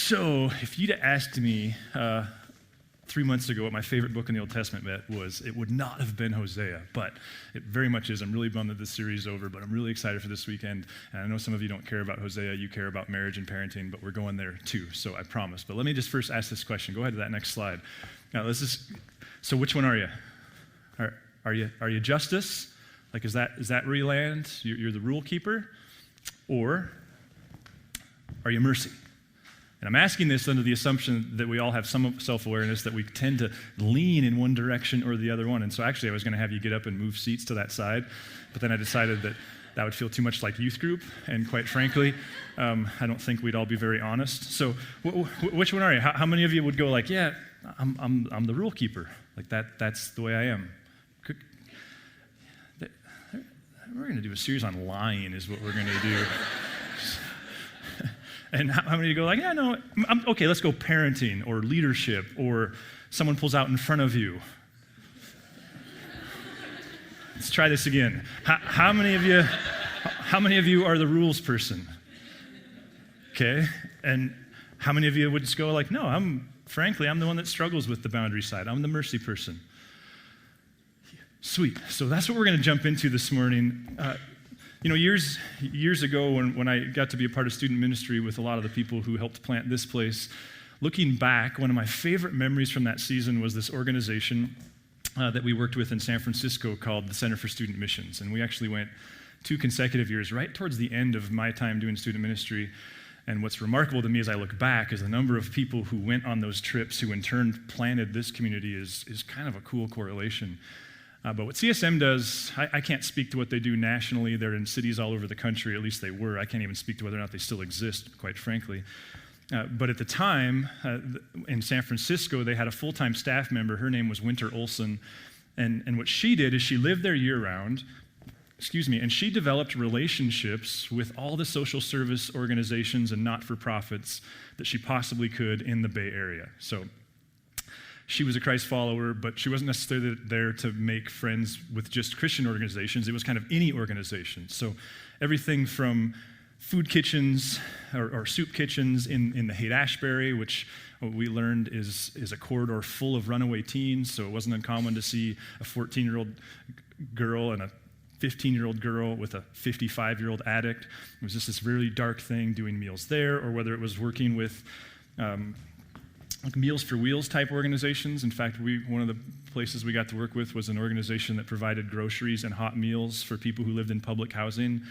So, if you'd asked me 3 months ago what my favorite book in the Old Testament was, it would not have been Hosea, but it very much is. I'm really bummed that this series is over, but I'm really excited for this weekend. And I know some of you don't care about Hosea, you care about marriage and parenting, but we're going there too, so I promise. But let me just first ask this question. Go ahead to that next slide. Now, so which one are you? Are you justice? Like, is that where you land? You're the rule keeper? Or are you mercy? And I'm asking this under the assumption that we all have some self-awareness, that we tend to lean in one direction or the other one. And so actually I was going to have you get up and move seats to that side, but then I decided that would feel too much like youth group, and quite frankly, I don't think we'd all be very honest. So which one are you? How many of you would go like, yeah, I'm the rule keeper, like that's the way I am? We're going to do a series on lying is what we're going to do. And how many of you go like, yeah, no, okay, let's go parenting or leadership, or someone pulls out in front of you. Let's try this again. How many of you are the rules person? Okay, and how many of you would just go like, no, I'm the one that struggles with the boundary side. I'm the mercy person. Sweet. So that's what we're going to jump into this morning. Years ago when I got to be a part of student ministry with a lot of the people who helped plant this place, looking back, one of my favorite memories from that season was this organization that we worked with in San Francisco called the Center for Student Missions. And we actually went 2 consecutive years, right towards the end of my time doing student ministry. And what's remarkable to me as I look back is the number of people who went on those trips who in turn planted this community is kind of a cool correlation. But what CSM does, I can't speak to what they do nationally. They're in cities all over the country, at least they were. I can't even speak to whether or not they still exist, quite frankly. But at the time, in San Francisco, they had a full-time staff member. Her name was Winter Olson. And what she did is she lived there year-round, and she developed relationships with all the social service organizations and not-for-profits that she possibly could in the Bay Area. So she was a Christ follower, but she wasn't necessarily there to make friends with just Christian organizations. It was kind of any organization. So everything from food kitchens or soup kitchens in the Haight-Ashbury, which we learned is a corridor full of runaway teens, so it wasn't uncommon to see a 14-year-old girl and a 15-year-old girl with a 55-year-old addict. It was just this really dark thing, doing meals there, or whether it was working with like Meals for Wheels type organizations. In fact, one of the places we got to work with was an organization that provided groceries and hot meals for people who lived in public housing,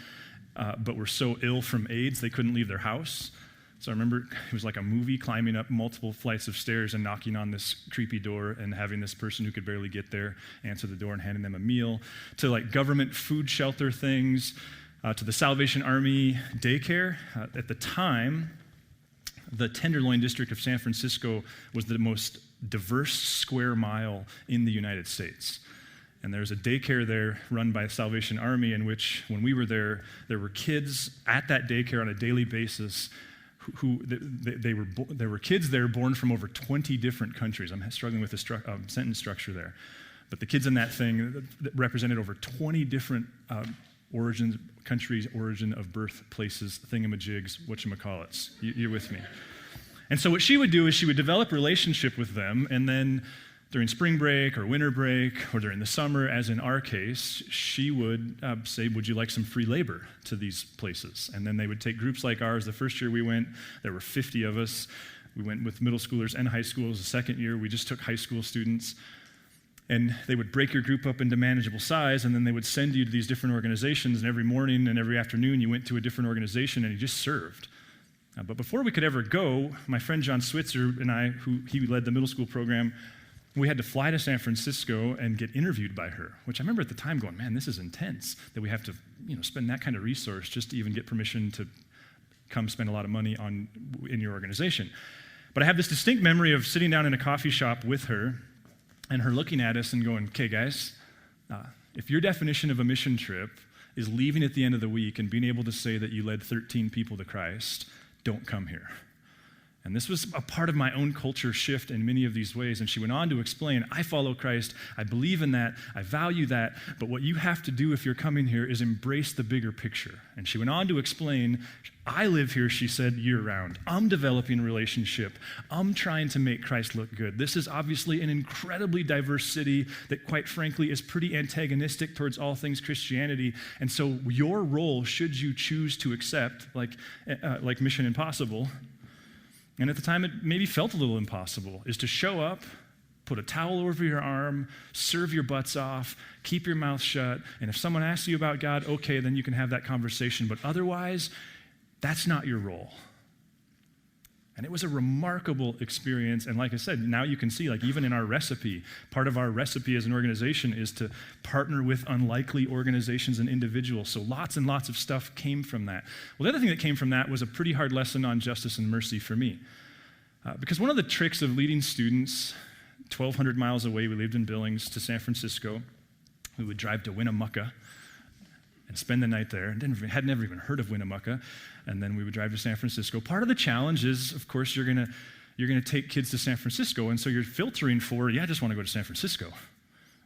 but were so ill from AIDS they couldn't leave their house. So I remember it was like a movie, climbing up multiple flights of stairs and knocking on this creepy door and having this person who could barely get there answer the door and handing them a meal, to like government food shelter things, to the Salvation Army daycare. At the time, the Tenderloin district of San Francisco was the most diverse square mile in the United States. And there's a daycare there run by Salvation Army in which, when we were there were kids at that daycare on a daily basis there were kids there born from over 20 different countries. I'm struggling with the sentence structure there. But the kids in that thing that represented over 20 different origins, countries, origin of birth, places, thingamajigs, whatchamacallits. You're with me. And so what she would do is she would develop a relationship with them, and then during spring break or winter break or during the summer, as in our case, she would say, would you like some free labor to these places? And then they would take groups like ours. The first year we went, there were 50 of us. We went with middle schoolers and high schoolers. The second year, we just took high school students. And they would break your group up into manageable size, and then they would send you to these different organizations, and every morning and every afternoon you went to a different organization and you just served. But before we could ever go, my friend John Switzer and I, he led the middle school program, we had to fly to San Francisco and get interviewed by her, which I remember at the time going, man, this is intense, that we have to spend that kind of resource just to even get permission to come spend a lot of money in your organization. But I have this distinct memory of sitting down in a coffee shop with her, and her looking at us and going, okay, guys, if your definition of a mission trip is leaving at the end of the week and being able to say that you led 13 people to Christ, don't come here. And this was a part of my own culture shift in many of these ways. And she went on to explain, I follow Christ, I believe in that, I value that, but what you have to do if you're coming here is embrace the bigger picture. And she went on to explain, I live here, she said, year-round. I'm developing a relationship. I'm trying to make Christ look good. This is obviously an incredibly diverse city that, quite frankly, is pretty antagonistic towards all things Christianity. And so your role, should you choose to accept, like Mission Impossible, and at the time it maybe felt a little impossible, is to show up, put a towel over your arm, serve your butts off, keep your mouth shut, and if someone asks you about God, okay, then you can have that conversation, but otherwise, that's not your role. And it was a remarkable experience, and like I said, now you can see, like even in our recipe, part of our recipe as an organization is to partner with unlikely organizations and individuals, so lots and lots of stuff came from that. Well, the other thing that came from that was a pretty hard lesson on justice and mercy for me. Because one of the tricks of leading students, 1,200 miles away, we lived in Billings, to San Francisco, we would drive to Winnemucca and spend the night there, and had never even heard of Winnemucca, and then we would drive to San Francisco. Part of the challenge is, of course, you're gonna take kids to San Francisco, and so you're filtering for, I just want to go to San Francisco.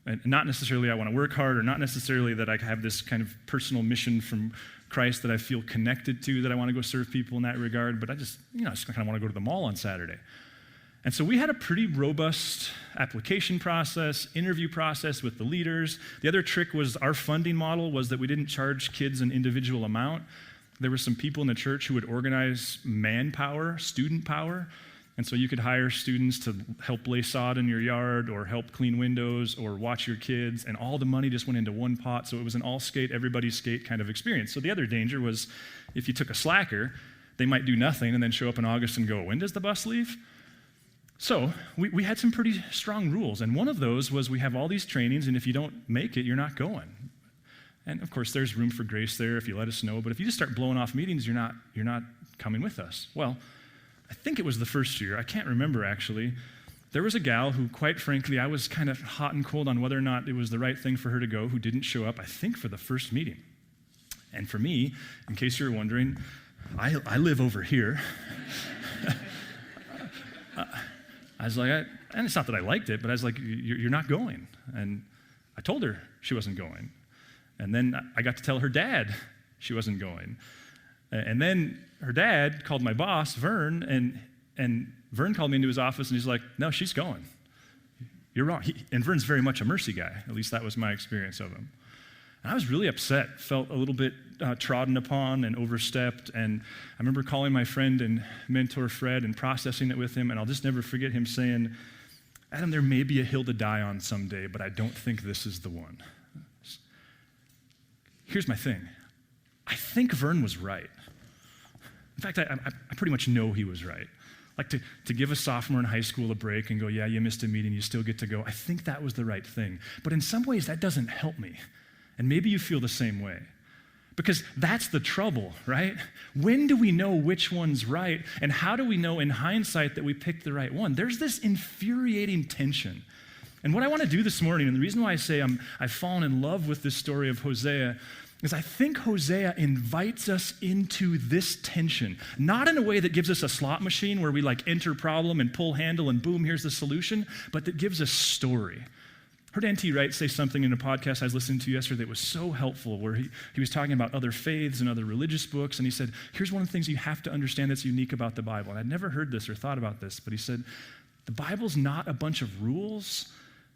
And not necessarily I want to work hard, or not necessarily that I have this kind of personal mission from Christ that I feel connected to, that I want to go serve people in that regard, but I just kind of want to go to the mall on Saturday. And so we had a pretty robust application process, interview process with the leaders. The other trick was our funding model was that we didn't charge kids an individual amount. There were some people in the church who would organize manpower, student power, and so you could hire students to help lay sod in your yard or help clean windows or watch your kids, and all the money just went into one pot, so it was an all skate, everybody skate kind of experience. So the other danger was if you took a slacker, they might do nothing and then show up in August and go, when does the bus leave? So we had some pretty strong rules, and one of those was we have all these trainings, and if you don't make it, you're not going. And of course, there's room for grace there if you let us know, but if you just start blowing off meetings, you're not coming with us. Well, I think it was the first year, I can't remember actually, there was a gal who, quite frankly, I was kind of hot and cold on whether or not it was the right thing for her to go, who didn't show up, I think, for the first meeting. And for me, in case you're wondering, I live over here. I was like, and it's not that I liked it, but I was like, you're not going. And I told her she wasn't going. And then I got to tell her dad she wasn't going. And then her dad called my boss, Vern, and Vern called me into his office, and he's like, no, she's going. You're wrong. And Vern's very much a mercy guy. At least that was my experience of him. And I was really upset, felt a little bit trodden upon and overstepped. And I remember calling my friend and mentor Fred and processing it with him, and I'll just never forget him saying, Adam, there may be a hill to die on someday, but I don't think this is the one. Here's my thing. I think Vern was right. In fact, I pretty much know he was right. Like to give a sophomore in high school a break and go, yeah, you missed a meeting, you still get to go. I think that was the right thing. But in some ways, that doesn't help me. And maybe you feel the same way. Because that's the trouble, right? When do we know which one's right? And how do we know in hindsight that we picked the right one? There's this infuriating tension. And what I want to do this morning, and the reason why I say I've fallen in love with this story of Hosea, is I think Hosea invites us into this tension, not in a way that gives us a slot machine where we enter problem and pull handle and boom, here's the solution, but that gives us story. I heard N.T. Wright say something in a podcast I was listening to yesterday that was so helpful, where he was talking about other faiths and other religious books, and he said, here's one of the things you have to understand that's unique about the Bible. And I'd never heard this or thought about this, but he said, the Bible's not a bunch of rules,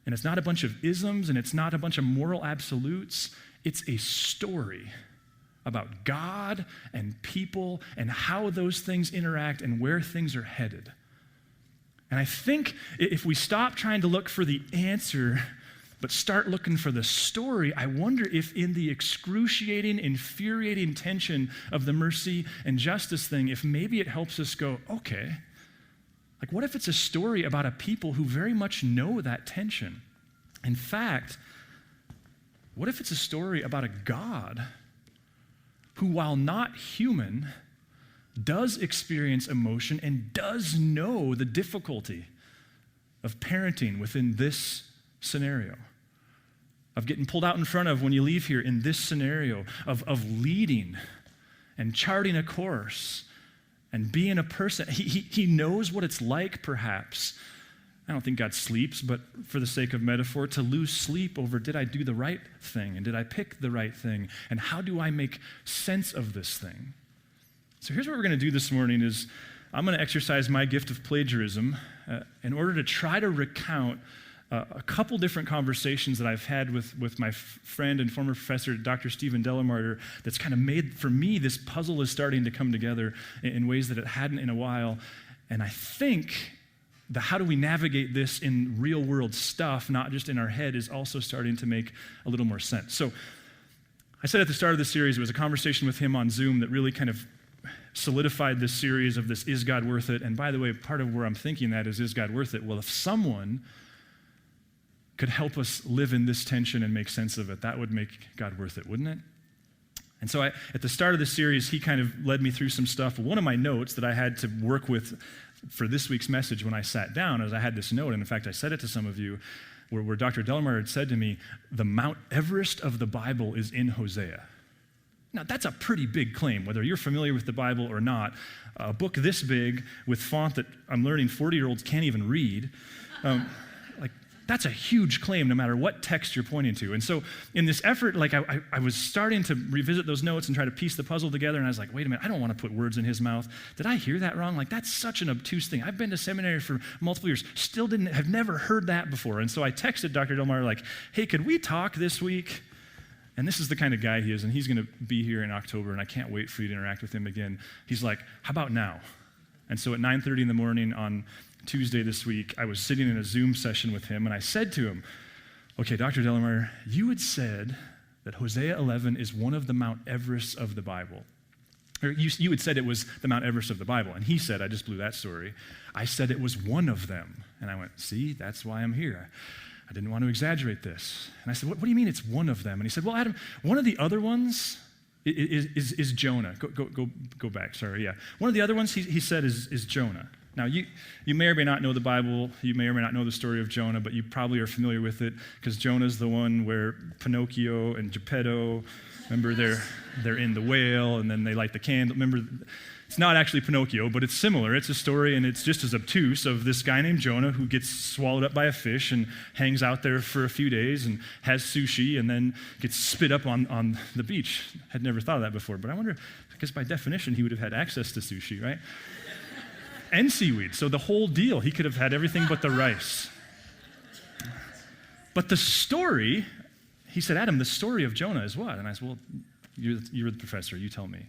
and it's not a bunch of isms, and it's not a bunch of moral absolutes. It's a story about God and people and how those things interact and where things are headed. And I think if we stop trying to look for the answer, but start looking for the story, I wonder if in the excruciating, infuriating tension of the mercy and justice thing, if maybe it helps us go, okay, what if it's a story about a people who very much know that tension? In fact, what if it's a story about a God who, while not human, does experience emotion and does know the difficulty of parenting within this scenario, of getting pulled out in front of when you leave here in this scenario, of leading and charting a course and being a person. He knows what it's like, perhaps. I don't think God sleeps, but for the sake of metaphor, to lose sleep over, did I do the right thing? And did I pick the right thing? And how do I make sense of this thing? So here's what we're going to do this morning is I'm going to exercise my gift of plagiarism in order to try to recount a couple different conversations that I've had with my friend and former professor, Dr. Stephen Delamarter, that's kind of made, for me, this puzzle is starting to come together in ways that it hadn't in a while. And I think the how do we navigate this in real world stuff, not just in our head, is also starting to make a little more sense. So I said at the start of the series, it was a conversation with him on Zoom that really kind of solidified this series of this, is God worth it? And by the way, part of where I'm thinking that is God worth it? Well, if someone could help us live in this tension and make sense of it, that would make God worth it, wouldn't it? And so at the start of the series, he kind of led me through some stuff. One of my notes that I had to work with for this week's message when I sat down is I had this note, and in fact, I said it to some of you, where Dr. Delamarter had said to me, the Mount Everest of the Bible is in Hosea. Now, that's a pretty big claim, whether you're familiar with the Bible or not. A book this big with font that I'm learning 40-year-olds can't even read, that's a huge claim no matter what text you're pointing to. And so in this effort, I was starting to revisit those notes and try to piece the puzzle together, and I was like, wait a minute, I don't want to put words in his mouth. Did I hear that wrong? That's such an obtuse thing. I've been to seminary for multiple years, have never heard that before. And so I texted Dr. Delamarter hey, could we talk this week? And this is the kind of guy he is, and he's going to be here in October, and I can't wait for you to interact with him again. He's like, how about now? And so at 9:30 in the morning on Tuesday this week, I was sitting in a Zoom session with him, and I said to him, okay, Dr. Delamarter, you had said that Hosea 11 is one of the Mount Everests of the Bible. Or you had said it was the Mount Everest of the Bible, and he said, I just blew that story, I said it was one of them. And I went, see, that's why I'm here. I didn't want to exaggerate this. And I said, what do you mean it's one of them? And he said, well, Adam, one of the other ones is Jonah. Go back, sorry, yeah. One of the other ones he said is Jonah. Now, you may or may not know the Bible, you may or may not know the story of Jonah, but you probably are familiar with it because Jonah's the one where Pinocchio and Geppetto, remember they're in the whale and then they light the candle. Remember, it's not actually Pinocchio, but it's similar. It's a story and it's just as obtuse of this guy named Jonah who gets swallowed up by a fish and hangs out there for a few days and has sushi and then gets spit up on the beach. Had never thought of that before, but I wonder, because by definition he would have had access to sushi, right? And seaweed. So the whole deal, he could have had everything but the rice. But the story, he said, Adam, the story of Jonah is what? And I said, well, you're the professor, you tell me.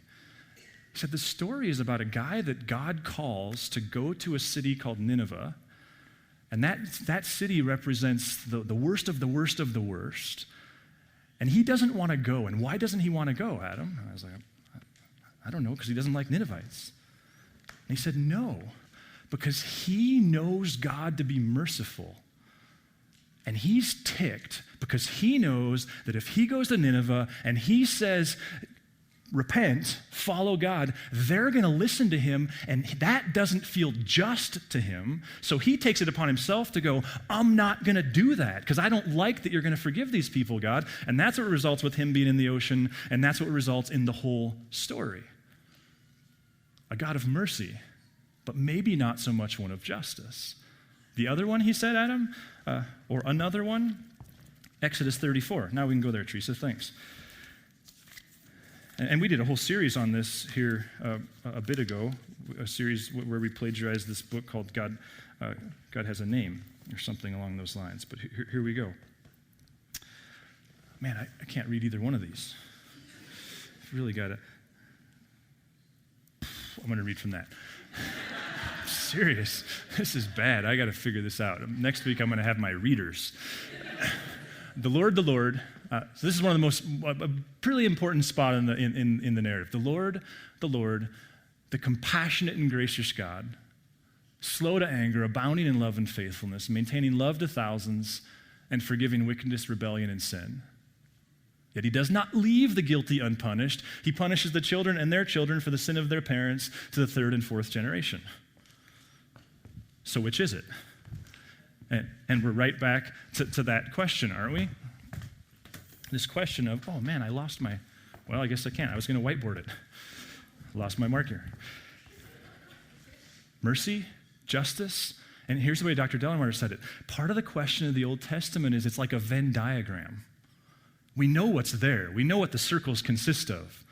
He said, the story is about a guy that God calls to go to a city called Nineveh, and that city represents the worst of the worst of the worst, and he doesn't want to go. And why doesn't he want to go, Adam? And I was like, I don't know, because he doesn't like Ninevites. And he said, no, because he knows God to be merciful. And he's ticked because he knows that if he goes to Nineveh and he says, repent, follow God, they're going to listen to him, and that doesn't feel just to him. So he takes it upon himself to go, I'm not going to do that because I don't like that you're going to forgive these people, God. And that's what results with him being in the ocean, and that's what results in the whole story. A God of mercy, but maybe not so much one of justice. The other one, he said, Adam, or another one, Exodus 34. Now we can go there, Teresa, thanks. And we did a whole series on this here a bit ago, a series where we plagiarized this book called God Has a Name, or something along those lines. But here we go. Man, I can't read either one of these. I've really got to. I'm going to read from that. I'm serious. This is bad. I got to figure this out. Next week, I'm going to have my readers. The Lord. So this is one of the most pretty important spot in the narrative. The Lord, the compassionate and gracious God, slow to anger, abounding in love and faithfulness, maintaining love to thousands, and forgiving wickedness, rebellion, and sin. Yet he does not leave the guilty unpunished. He punishes the children and their children for the sin of their parents to the third and fourth generation. So which is it? And we're right back to that question, aren't we? This question of, oh man, I lost my, well, I guess I can't. I was going to whiteboard it. Lost my marker. Mercy, justice. And here's the way Dr. Dellenmeyer said it. Part of the question of the Old Testament is it's like a Venn diagram. We know what's there. We know what the circles consist of,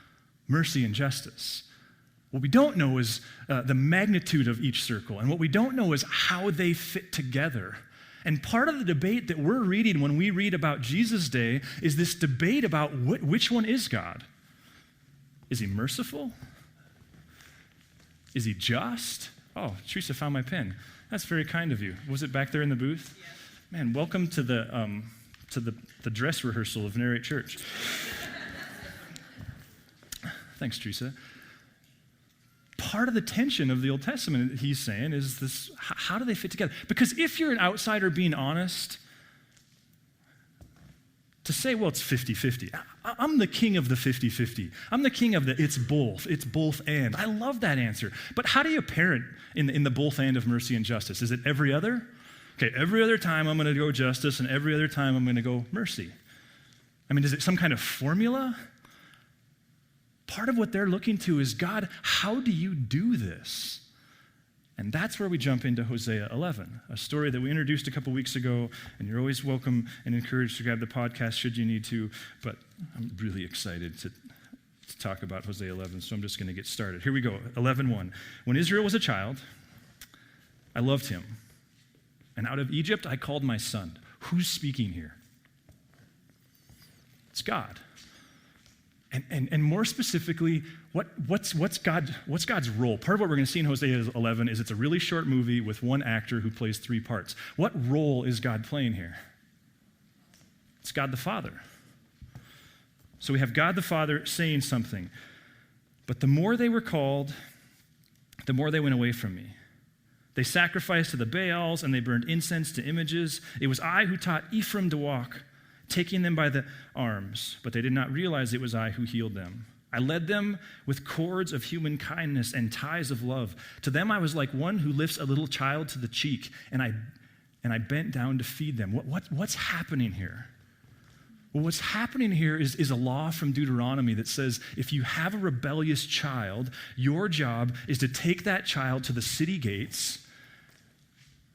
mercy and justice. What we don't know is the magnitude of each circle. And what we don't know is how they fit together. And part of the debate that we're reading when we read about Jesus' day is this debate about which one is God. Is he merciful? Is he just? Oh, Teresa found my pen. That's very kind of you. Was it back there in the booth? Yes. Man, welcome to the dress rehearsal of Narrate Church. Thanks, Teresa. Part of the tension of the Old Testament, he's saying, is this: how do they fit together? Because if you're an outsider being honest, to say, well, it's 50-50. I'm the king of the 50-50. I'm the king of the it's both and. I love that answer. But how do you parent in the both and of mercy and justice? Is it every other? Okay, every other time I'm going to go justice, and every other time I'm going to go mercy. I mean, is it some kind of formula? Part of what they're looking to is, God, how do you do this? And that's where we jump into Hosea 11, a story that we introduced a couple weeks ago, and you're always welcome and encouraged to grab the podcast should you need to, but I'm really excited to talk about Hosea 11, so I'm just going to get started. Here we go, 11:1. When Israel was a child, I loved him, and out of Egypt I called my son. Who's speaking here? It's God. And more specifically, what's God's role? Part of what we're going to see in Hosea 11 is it's a really short movie with one actor who plays three parts. What role is God playing here? It's God the Father. So we have God the Father saying something. But the more they were called, the more they went away from me. They sacrificed to the Baals and they burned incense to images. It was I who taught Ephraim to walk, taking them by the arms, but they did not realize it was I who healed them. I led them with cords of human kindness and ties of love. To them I was like one who lifts a little child to the cheek, and I bent down to feed them. What's happening here? Well, what's happening here is a law from Deuteronomy that says if you have a rebellious child, your job is to take that child to the city gates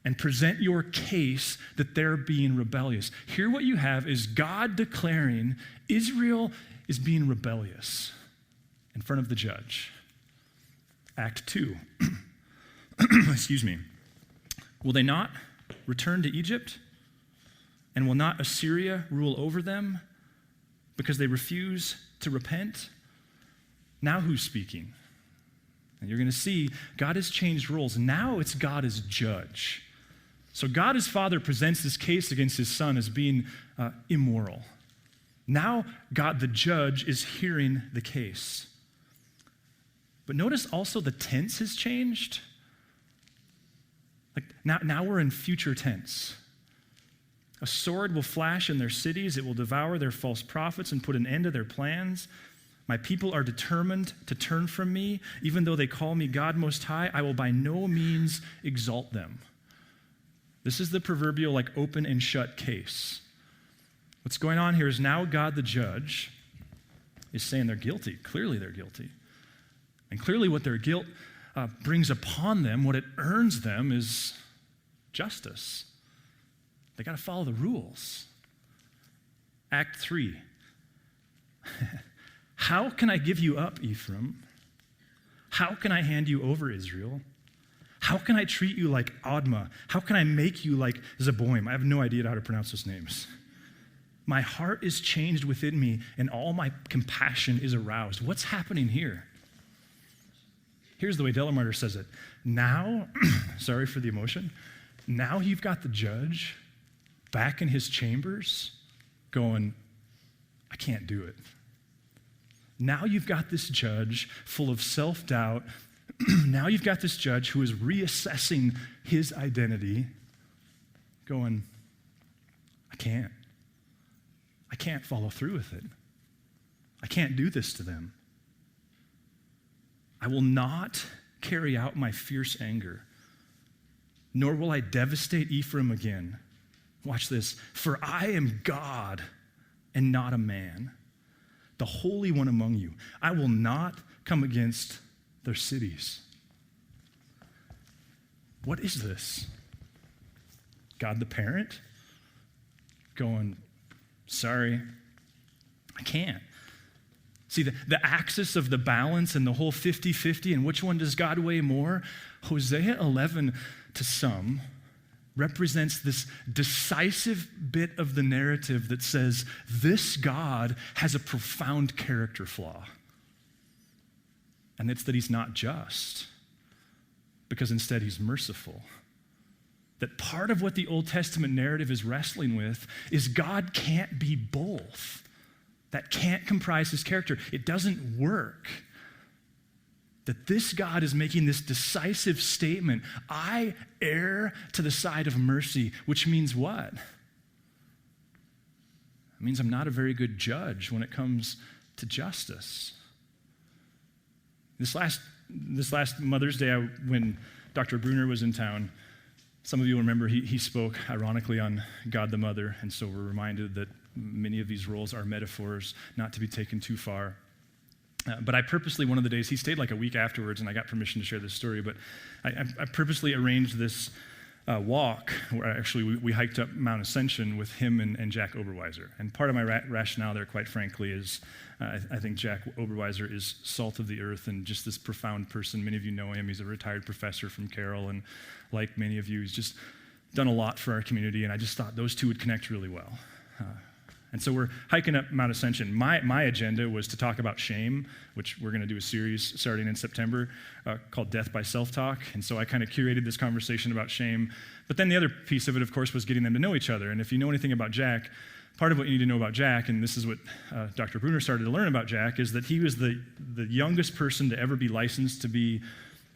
and present your case that they're being rebellious. Here what you have is God declaring Israel is being rebellious in front of the judge. Act 2. Excuse me. Will they not return to Egypt? And will not Assyria rule over them because they refuse to repent? Now who's speaking? And you're going to see God has changed roles. Now it's God as judge. So God as Father presents this case against his Son as being immoral. Now God the judge is hearing the case. But notice also the tense has changed. Like now we're in future tense. A sword will flash in their cities. It will devour their false prophets and put an end to their plans. My people are determined to turn from me. Even though they call me God Most High, I will by no means exalt them. This is the proverbial like open and shut case. What's going on here is now God the judge is saying they're guilty. Clearly they're guilty. And clearly what their guilt brings upon them, what it earns them is justice. They got to follow the rules. Act 3. How can I give you up, Ephraim? How can I hand you over, Israel? How can I treat you like Admah? How can I make you like Zeboim? I have no idea how to pronounce those names. My heart is changed within me, and all my compassion is aroused. What's happening here? Here's the way Dellenmeyer says it. Now, sorry for the emotion, now you've got the judge back in his chambers going, I can't do it. Now you've got this judge full of self-doubt. Now you've got this judge who is reassessing his identity, going, I can't follow through with it. I can't do this to them. I will not carry out my fierce anger, nor will I devastate Ephraim again. Watch this. For I am God and not a man, the Holy One among you. I will not come against their cities. What is this? God the parent going, sorry, I can't. See, the axis of the balance and the whole 50-50 and which one does God weigh more? Hosea 11 to some represents this decisive bit of the narrative that says this God has a profound character flaw. And it's that he's not just, because instead he's merciful. That part of what the Old Testament narrative is wrestling with is God can't be both. That can't comprise his character. It doesn't work. That this God is making this decisive statement, I err to the side of mercy, which means what? It means I'm not a very good judge when it comes to justice. This last Mother's Day, when Dr. Bruner was in town, some of you will remember he spoke ironically on God the Mother, and so we're reminded that many of these roles are metaphors, not to be taken too far. But I purposely, one of the days, he stayed like a week afterwards, and I got permission to share this story, but I purposely arranged this walk where actually we hiked up Mount Ascension with him and Jack Oberweiser. And part of my rationale there, quite frankly, is I think Jack Oberweiser is salt of the earth and just this profound person. Many of you know him. He's a retired professor from Carroll, and like many of you, he's just done a lot for our community, and I just thought those two would connect really well. And so we're hiking up Mount Ascension. My agenda was to talk about shame, which we're going to do a series starting in September called Death by Self-Talk. And so I kind of curated this conversation about shame. But then the other piece of it, of course, was getting them to know each other. And if you know anything about Jack, part of what you need to know about Jack, and this is what Dr. Bruner started to learn about Jack, is that he was the youngest person to ever be licensed to be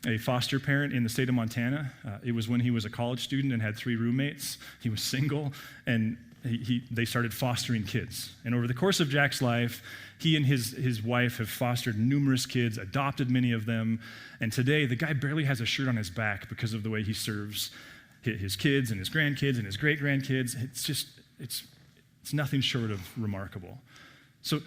a foster parent in the state of Montana. It was when he was a college student and had 3 roommates. He was single, and they started fostering kids. And over the course of Jack's life, he and his wife have fostered numerous kids, adopted many of them, and today the guy barely has a shirt on his back because of the way he serves his kids and his grandkids and his great-grandkids. It's nothing short of remarkable. So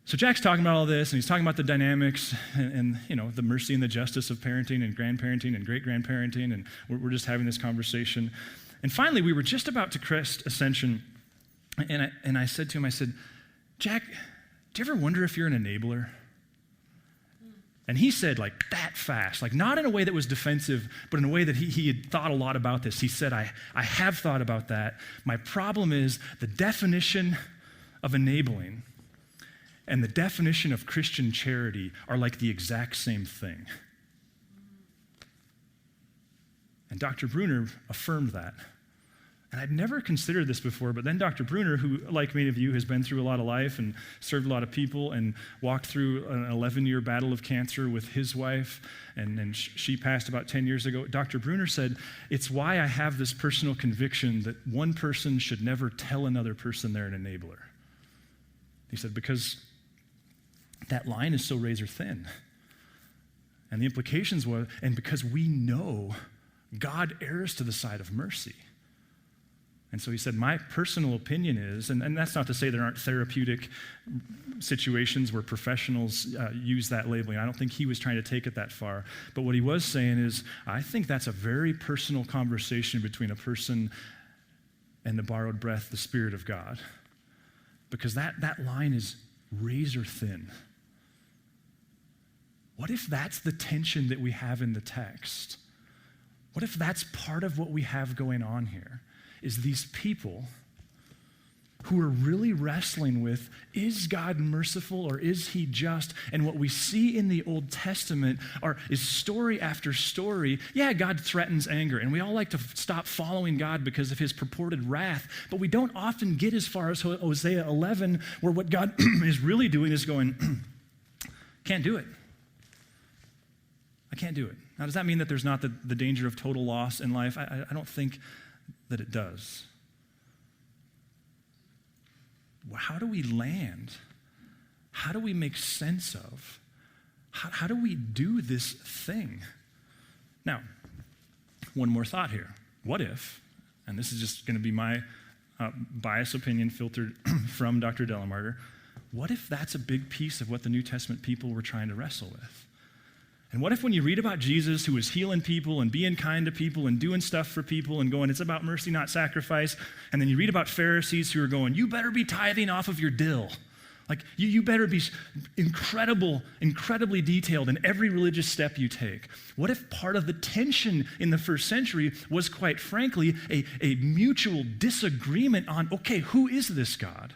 Jack's talking about all this, and he's talking about the dynamics and you know, the mercy and the justice of parenting and grandparenting and great-grandparenting, and we're just having this conversation. And finally, we were just about to crest Ascension, and I said to him, I said, Jack, do you ever wonder if you're an enabler? And he said, like, that fast, like not in a way that was defensive, but in a way that he had thought a lot about this. He said, I have thought about that. My problem is the definition of enabling and the definition of Christian charity are like the exact same thing. And Dr. Bruner affirmed that. And I'd never considered this before, but then Dr. Bruner, who, like many of you, has been through a lot of life and served a lot of people and walked through an 11-year battle of cancer with his wife, and she passed about 10 years ago. Dr. Bruner said, it's why I have this personal conviction that one person should never tell another person they're an enabler. He said, because that line is so razor thin. And the implications were, and because we know God errs to the side of mercy. And so he said, my personal opinion is, and that's not to say there aren't therapeutic situations where professionals use that labeling. I don't think he was trying to take it that far. But what he was saying is, I think that's a very personal conversation between a person and the borrowed breath, the Spirit of God. Because that line is razor thin. What if that's the tension that we have in the text? What if that's part of what we have going on here? Is these people who are really wrestling with, is God merciful or is he just? And what we see in the Old Testament is story after story. Yeah, God threatens anger, and we all like to stop following God because of his purported wrath, but we don't often get as far as Hosea 11, where what God is really doing is going, can't do it. I can't do it. Now, does that mean that there's not the danger of total loss in life? I don't think that it does. How do we land? How do we make sense of? How do we do this thing? Now, one more thought here. What if, and this is just going to be my biased opinion filtered from Dr. Delamarter, what if that's a big piece of what the New Testament people were trying to wrestle with? And what if when you read about Jesus who was healing people and being kind to people and doing stuff for people and going, it's about mercy, not sacrifice, and then you read about Pharisees who are going, you better be tithing off of your dill. Like, you better be incredibly detailed in every religious step you take. What if part of the tension in the first century was, quite frankly, a mutual disagreement on, okay, who is this God?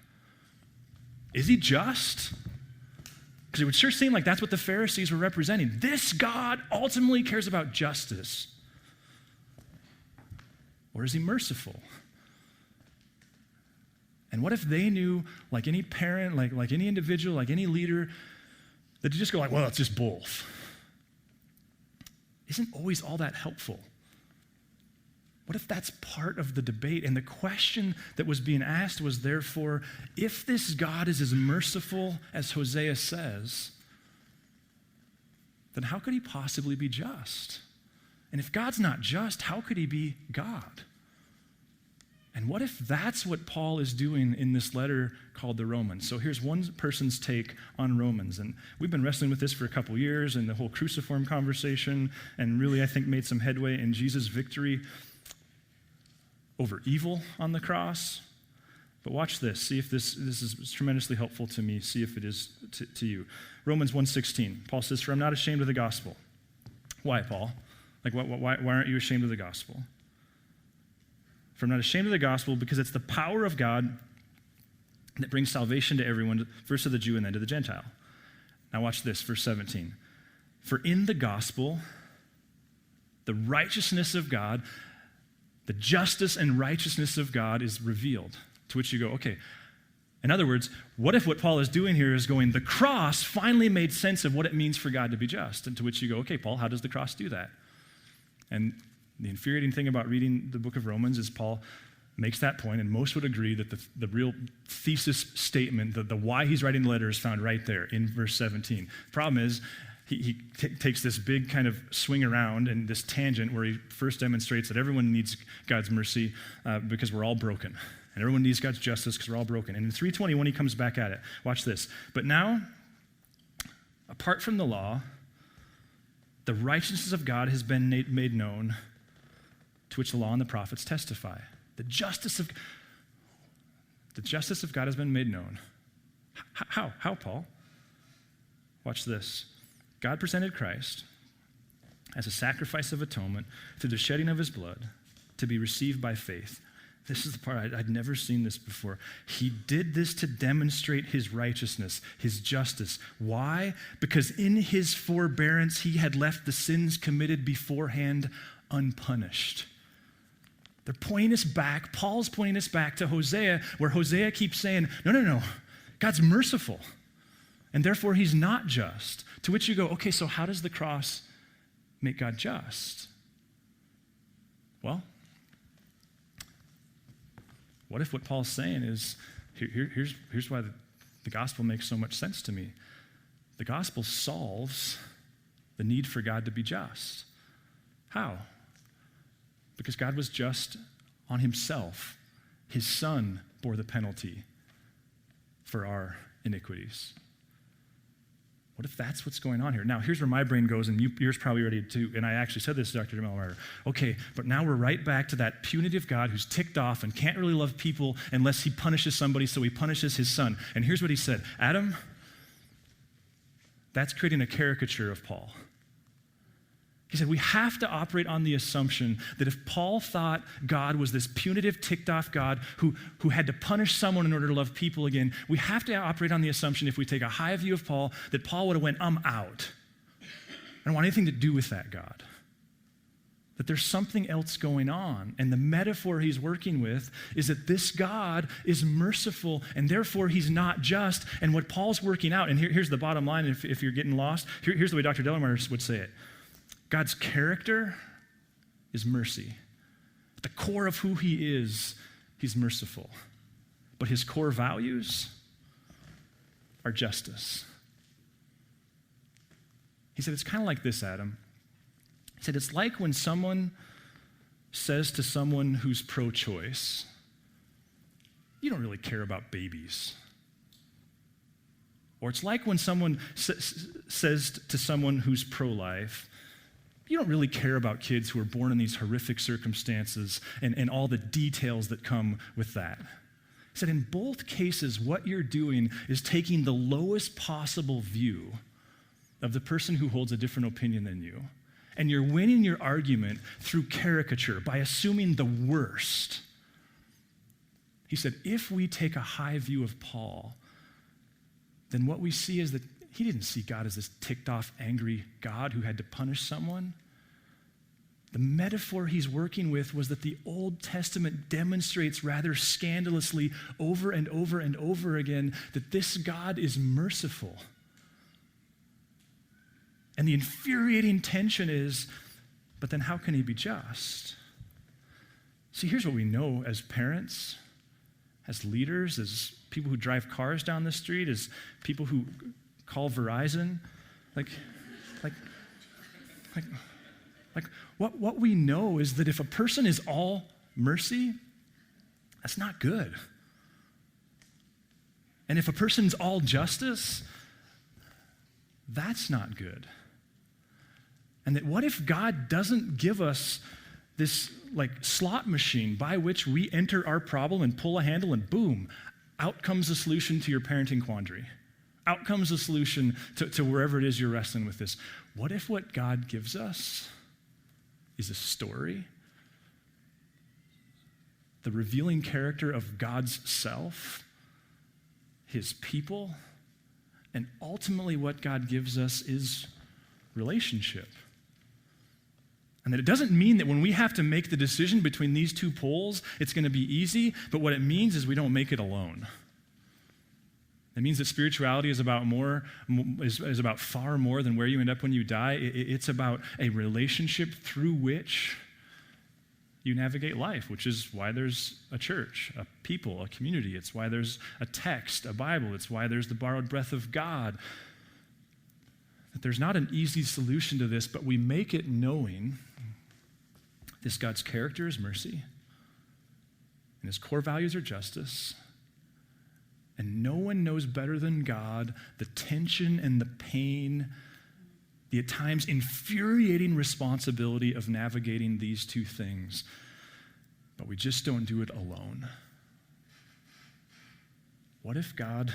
Is he just? Because it would sure seem like that's what the Pharisees were representing. This God ultimately cares about justice. Or is he merciful? And what if they knew, like any parent, like any individual, like any leader, that you just go like, well, it's just both. Isn't always all that helpful. What if that's part of the debate? And the question that was being asked was, therefore, if this God is as merciful as Hosea says, then how could he possibly be just? And if God's not just, how could he be God? And what if that's what Paul is doing in this letter called the Romans? So here's one person's take on Romans. And we've been wrestling with this for a couple years and the whole cruciform conversation, and really, I think, made some headway in Jesus' victory over evil on the cross. But watch this. See if this is tremendously helpful to me. See if it is to you. Romans 1:16. Paul says, for I'm not ashamed of the gospel. Why, Paul? Like, why aren't you ashamed of the gospel? For I'm not ashamed of the gospel because it's the power of God that brings salvation to everyone, first to the Jew and then to the Gentile. Now watch this, verse 17. For in the gospel, the righteousness of God, the justice and righteousness of God is revealed. To which you go, okay. In other words, what if what Paul is doing here is going, the cross finally made sense of what it means for God to be just? And to which you go, okay, Paul, how does the cross do that? And the infuriating thing about reading the book of Romans is Paul makes that point, and most would agree that the real thesis statement, the why he's writing the letter, is found right there in verse 17. Problem is, he takes this big kind of swing around and this tangent where he first demonstrates that everyone needs God's mercy because we're all broken. And everyone needs God's justice because we're all broken. And in 3:21, he comes back at it. Watch this. But now, apart from the law, the righteousness of God has been made known, to which the law and the prophets testify. The justice of God has been made known. How, Paul? Watch this. God presented Christ as a sacrifice of atonement through the shedding of his blood to be received by faith. This is the part, I'd never seen this before. He did this to demonstrate his righteousness, his justice. Why? Because in his forbearance, he had left the sins committed beforehand unpunished. They're pointing us back, Paul's pointing us back to Hosea, where Hosea keeps saying, no, God's merciful, and therefore he's not just. To which you go, okay, so how does the cross make God just? Well, what if what Paul's saying is, here's why the gospel makes so much sense to me. The gospel solves the need for God to be just. How? Because God was just on himself. His son bore the penalty for our iniquities. What if that's what's going on here? Now, here's where my brain goes, and yours probably already too, and I actually said this to Dr. Jamal Martyr. Okay, but now we're right back to that punitive God who's ticked off and can't really love people unless he punishes somebody, so he punishes his son. And here's what he said. Adam, that's creating a caricature of Paul. He said, we have to operate on the assumption that if Paul thought God was this punitive, ticked-off God who had to punish someone in order to love people again, we have to operate on the assumption, if we take a high view of Paul, that Paul would have went, I'm out. I don't want anything to do with that God. That there's something else going on. And the metaphor he's working with is that this God is merciful, and therefore he's not just. And what Paul's working out, and here's the bottom line, if you're getting lost, here's the way Dr. Dellamar would say it. God's character is mercy. At the core of who he is, he's merciful. But his core values are justice. He said, it's kind of like this, Adam. He said, it's like when someone says to someone who's pro-choice, you don't really care about babies. Or it's like when someone says to someone who's pro-life, you don't really care about kids who are born in these horrific circumstances and all the details that come with that. He said, in both cases, what you're doing is taking the lowest possible view of the person who holds a different opinion than you. And you're winning your argument through caricature, by assuming the worst. He said, if we take a high view of Paul, then what we see is that he didn't see God as this ticked off, angry God who had to punish someone. The metaphor he's working with was that the Old Testament demonstrates rather scandalously over and over and over again that this God is merciful. And the infuriating tension is, but then how can he be just? See, here's what we know as parents, as leaders, as people who drive cars down the street, as people who call Verizon. What we know is that if a person is all mercy, that's not good. And if a person's all justice, that's not good. And that what if God doesn't give us this slot machine by which we enter our problem and pull a handle and boom, out comes the solution to your parenting quandary. Out comes the solution to wherever it is you're wrestling with this. What if what God gives us is a story? The revealing character of God's self, his people, and ultimately what God gives us is relationship. And that it doesn't mean that when we have to make the decision between these two poles, it's going to be easy, but what it means is we don't make it alone. It means that spirituality is about about far more than where you end up when you die. It's about a relationship through which you navigate life, which is why there's a church, a people, a community. It's why there's a text, a Bible. It's why there's the borrowed breath of God. That there's not an easy solution to this, but we make it knowing this God's character is mercy, and his core values are justice. And no one knows better than God the tension and the pain, the at times infuriating responsibility of navigating these two things. But we just don't do it alone. What if God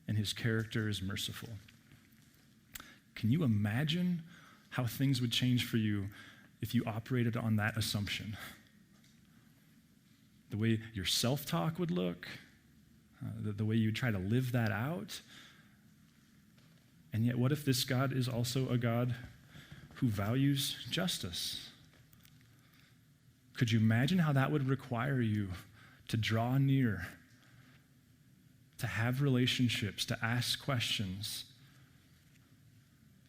and his character is merciful? Can you imagine how things would change for you if you operated on that assumption? The way your self-talk would look, the way you try to live that out. And yet, what if this God is also a God who values justice? Could you imagine how that would require you to draw near, to have relationships, to ask questions,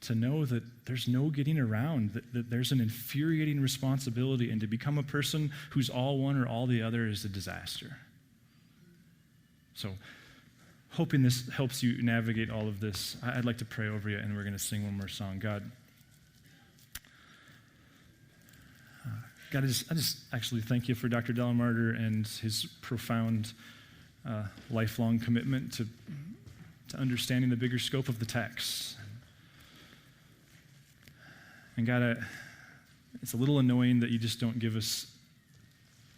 to know that there's no getting around, that there's an infuriating responsibility, and to become a person who's all one or all the other is a disaster. So, hoping this helps you navigate all of this, I'd like to pray over you, and we're going to sing one more song. God, I just actually thank you for Dr. Delamarter and his profound, lifelong commitment to understanding the bigger scope of the text. And God, it's a little annoying that you just don't give us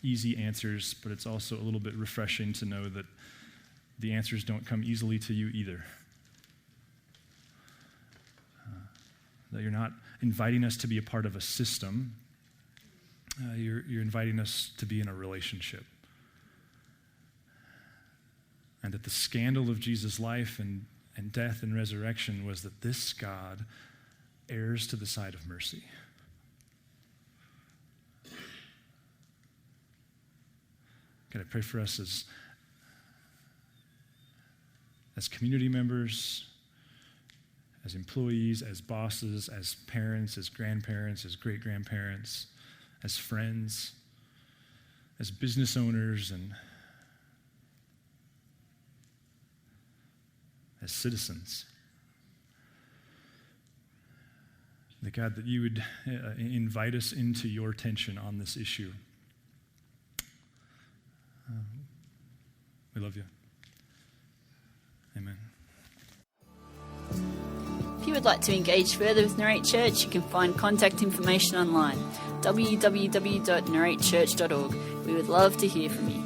easy answers, but it's also a little bit refreshing to know that the answers don't come easily to you either. That you're not inviting us to be a part of a system. You're inviting us to be in a relationship. And that the scandal of Jesus' life and death and resurrection was that this God errs to the side of mercy. God, I pray for us as community members, as employees, as bosses, as parents, as grandparents, as great-grandparents, as friends, as business owners, and as citizens. That God, that you would invite us into your tension on this issue. We love you. Amen. would like to engage further with Narrate Church, you can find contact information online, www.narratechurch.org. We would love to hear from you.